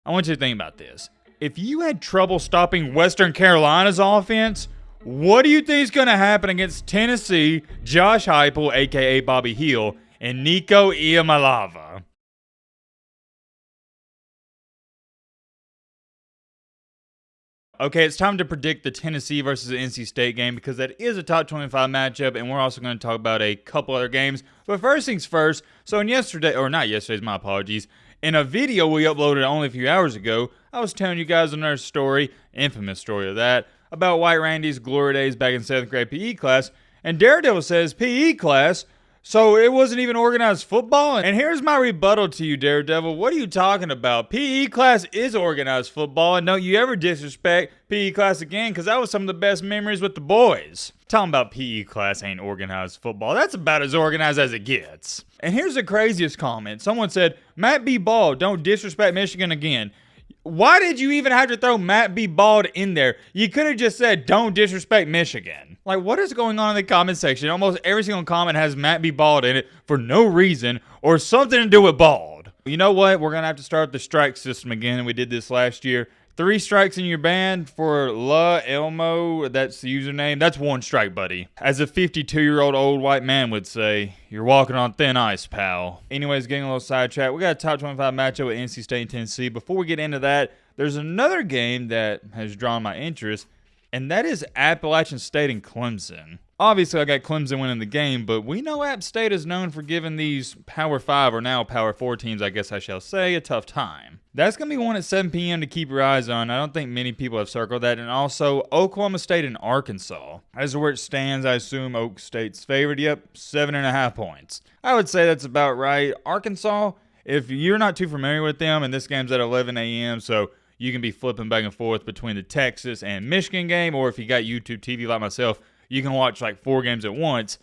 I want you to think about this. If you had trouble stopping Western Carolina's offense, what do you think is going to happen against Tennessee, Josh Heupel, a.k.a. Bobby Hill, and Nico Iamaleava? Okay, it's time to predict the Tennessee versus the NC State game because that is a top 25 matchup, and we're also going to talk about a couple other games. But first things first, so in my apologies, in a video we uploaded only a few hours ago, I was telling you guys another story, infamous story of that, about White Randy's glory days back in 7th grade PE class, and Daredevil says, PE class? So it wasn't even organized football? And here's my rebuttal to you, Daredevil. What are you talking about? PE class is organized football, and don't you ever disrespect PE class again, because that was some of the best memories with the boys. Talking about PE class ain't organized football. That's about as organized as it gets. And here's the craziest comment. Someone said, Matt B. Bald, don't disrespect Michigan again. Why did you even have to throw Matt B. Bald in there? You could have just said, don't disrespect Michigan. Like, what is going on in the comment section? Almost every single comment has Matt B. Bald in it for no reason or something to do with Bald. You know what? We're going to have to start the strike system again. We did this last year. 3 strikes in your band for La Elmo. That's the username. That's 1 strike, buddy. As a 52-year-old old white man would say, you're walking on thin ice, pal. Anyways, getting a little sidetracked. We got a top 25 matchup with NC State and Tennessee. Before we get into that, there's another game that has drawn my interest, and that is Appalachian State and Clemson. Obviously, I got Clemson winning the game, but we know App State is known for giving these Power 5 or now Power 4 teams, I guess I shall say, a tough time. That's going to be one at 7 p.m. to keep your eyes on. I don't think many people have circled that. And also, Oklahoma State and Arkansas. As to where it stands, I assume Oak State's favored. Yep, 7.5 points. I would say that's about right. Arkansas, if you're not too familiar with them, and this game's at 11 a.m., so you can be flipping back and forth between the Texas and Michigan game, or if you got YouTube TV like myself, you can watch like 4 games at once.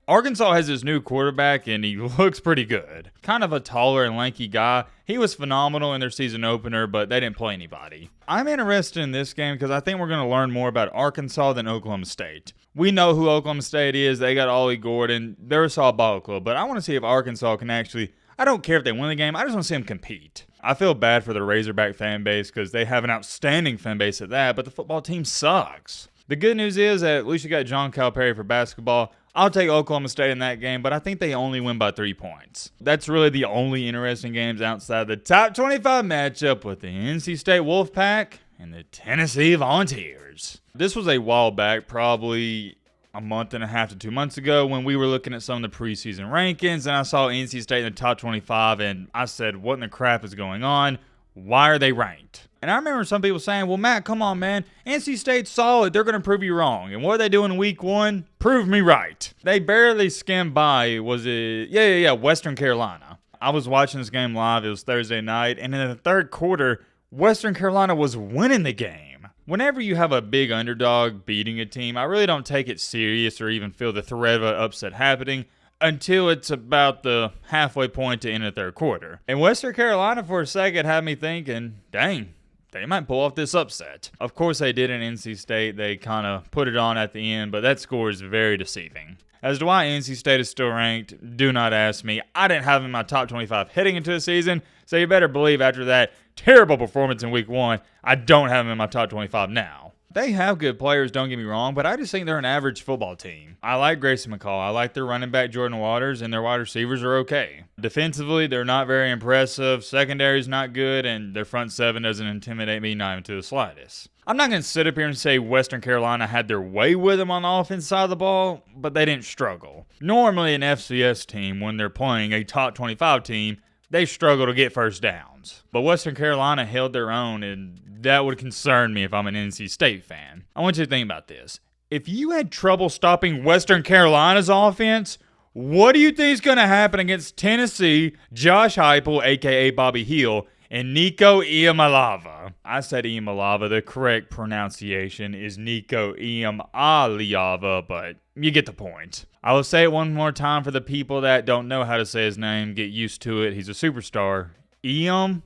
Arkansas has his new quarterback, and he looks pretty good. Kind of a taller and lanky guy. He was phenomenal in their season opener, but they didn't play anybody. I'm interested in this game because I think we're going to learn more about Arkansas than Oklahoma State. We know who Oklahoma State is. They got Ollie Gordon. They're a solid ball club, but I want to see if Arkansas can actually... I don't care if they win the game. I just want to see them compete. I feel bad for the Razorback fan base because they have an outstanding fan base at that, but the football team sucks. The good news is that at least you got John Calipari for basketball. I'll take Oklahoma State in that game, but I think they only win by 3 points. That's really the only interesting games outside the top 25 matchup with the NC State Wolfpack and the Tennessee Volunteers. This was a while back, probably a month and a half to 2 months ago, when we were looking at some of the preseason rankings, and I saw NC State in the top 25, and I said, what in the crap is going on? Why are they ranked? And I remember some people saying, well, Matt, come on, man. NC State's solid. They're going to prove you wrong. And what are they doing in week 1? Prove me right. They barely skimmed by, Western Carolina. I was watching this game live. It was Thursday night. And in the third quarter, Western Carolina was winning the game. Whenever you have a big underdog beating a team, I really don't take it serious or even feel the threat of an upset happening until it's about the halfway point to end the third quarter. And Western Carolina for a second had me thinking, dang, they might pull off this upset. Of course they did in NC State. They kind of put it on at the end, but that score is very deceiving. As to why NC State is still ranked, do not ask me. I didn't have them in my top 25 heading into the season, so you better believe after that terrible performance in week 1, I don't have them in my top 25 now. They have good players, don't get me wrong, but I just think they're an average football team. I like Grayson McCall. I like their running back, Jordan Waters, and their wide receivers are okay. Defensively, they're not very impressive. Secondary's not good, and their front 7 doesn't intimidate me, not even to the slightest. I'm not going to sit up here and say Western Carolina had their way with them on the offense side of the ball, but they didn't struggle. Normally, an FCS team, when they're playing a top 25 team, they struggle to get first downs. But Western Carolina held their own, and that would concern me if I'm an NC State fan. I want you to think about this. If you had trouble stopping Western Carolina's offense, what do you think is going to happen against Tennessee, Josh Heupel, a.k.a. Bobby Hill, and Nico Iamaleava? I said Iamaleava. The correct pronunciation is Nico Iamaleava, but you get the point. I will say it one more time for the people that don't know how to say his name. Get used to it. He's a superstar. Iamaleava.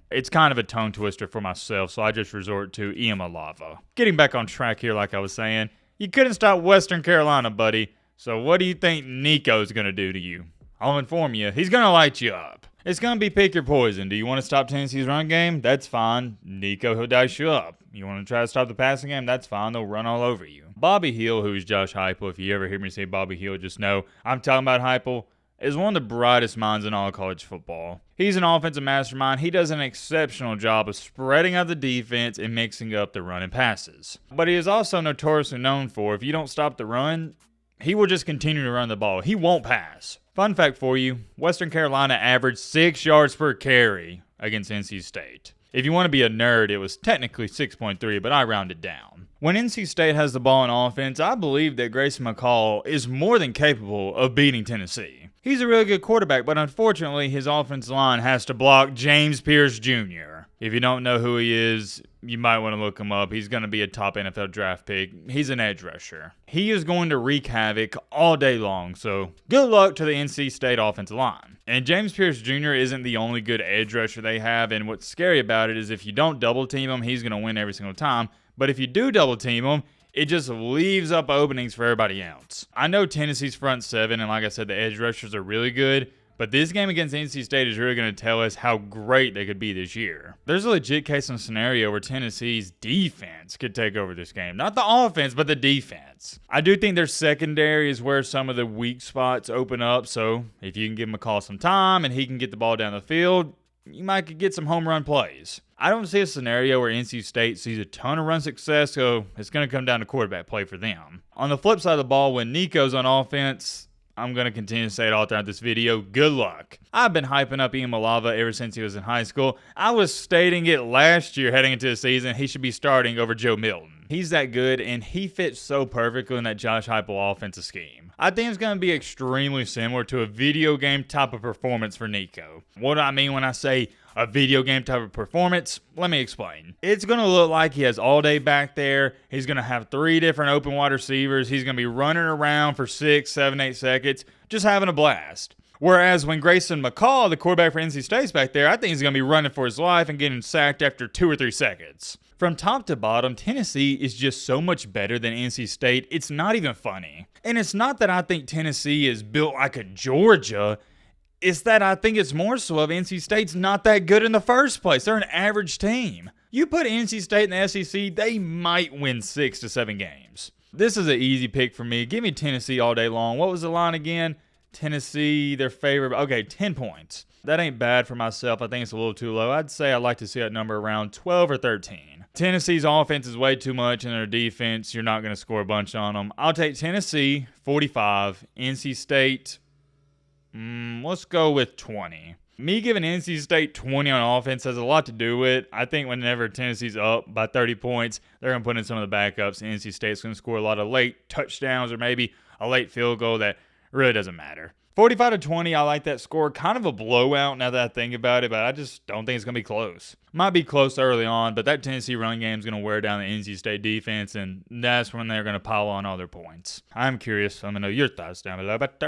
It's kind of a tongue twister for myself, so I just resort to Iamaleava. Getting back on track here, like I was saying, you couldn't stop Western Carolina, buddy. So what do you think Nico's going to do to you? I'll inform you. He's going to light you up. It's going to be pick your poison. Do you want to stop Tennessee's run game? That's fine. Nico, he'll dice you up. You want to try to stop the passing game? That's fine. They'll run all over you. Bobby Hill, who's Josh Heupel, if you ever hear me say Bobby Hill, just know I'm talking about Heupel, is one of the brightest minds in all college football. He's an offensive mastermind. He does an exceptional job of spreading out the defense and mixing up the run and passes. But he is also notoriously known for, if you don't stop the run, he will just continue to run the ball. He won't pass. Fun fact for you, Western Carolina averaged 6 yards per carry against NC State. If you want to be a nerd, it was technically 6.3, but I rounded down. When NC State has the ball in offense, I believe that Grayson McCall is more than capable of beating Tennessee. He's a really good quarterback, but unfortunately, his offensive line has to block James Pierce Jr. If you don't know who he is, you might want to look him up. He's going to be a top NFL draft pick. He's an edge rusher. He is going to wreak havoc all day long, so good luck to the NC State offensive line. And James Pierce Jr. isn't the only good edge rusher they have, and what's scary about it is if you don't double team him, he's going to win every single time. But if you do double team him, it just leaves up openings for everybody else. I know Tennessee's front seven, and like I said, the edge rushers are really good, but this game against NC State is really going to tell us how great they could be this year. There's a legit case and scenario where Tennessee's defense could take over this game. Not the offense, but the defense. I do think their secondary is where some of the weak spots open up, so if you can give McCall some time and he can get the ball down the field, you might get some home run plays. I don't see a scenario where NC State sees a ton of run success, so it's going to come down to quarterback play for them. On the flip side of the ball, when Nico's on offense, I'm going to continue to say it all throughout this video, good luck. I've been hyping up Ian Malava ever since he was in high school. I was stating it last year heading into the season, he should be starting over Joe Milton. He's that good, and he fits so perfectly in that Josh Heupel offensive scheme. I think it's going to be extremely similar to a video game type of performance for Nico. What do I mean when I say a video game type of performance? Let me explain. It's going to look like he has all day back there. He's going to have 3 different open wide receivers. He's going to be running around for 6, 7, 8 seconds, just having a blast. Whereas when Grayson McCall, the quarterback for NC State's back there, I think he's going to be running for his life and getting sacked after 2 or 3 seconds. From top to bottom, Tennessee is just so much better than NC State, it's not even funny. And it's not that I think Tennessee is built like a Georgia. It's that I think it's more so of NC State's not that good in the first place. They're an average team. You put NC State in the SEC, they might win 6 to 7 games. This is an easy pick for me. Give me Tennessee all day long. What was the line again? Tennessee, their favorite. Okay, 10 points. That ain't bad for myself. I think it's a little too low. I'd say I'd like to see that number around 12 or 13. Tennessee's offense is way too much, and their defense, you're not going to score a bunch on them. I'll take Tennessee, 45. NC State, let's go with 20. Me giving NC State 20 on offense has a lot to do with it. I think whenever Tennessee's up by 30 points, they're going to put in some of the backups, and NC State's going to score a lot of late touchdowns or maybe a late field goal that really doesn't matter. 45 to 20, I like that score. Kind of a blowout now that I think about it, but I just don't think it's going to be close. Might be close early on, but that Tennessee run game is going to wear down the NC State defense, and that's when they're going to pile on all their points. I'm curious. Let me know your thoughts down below. But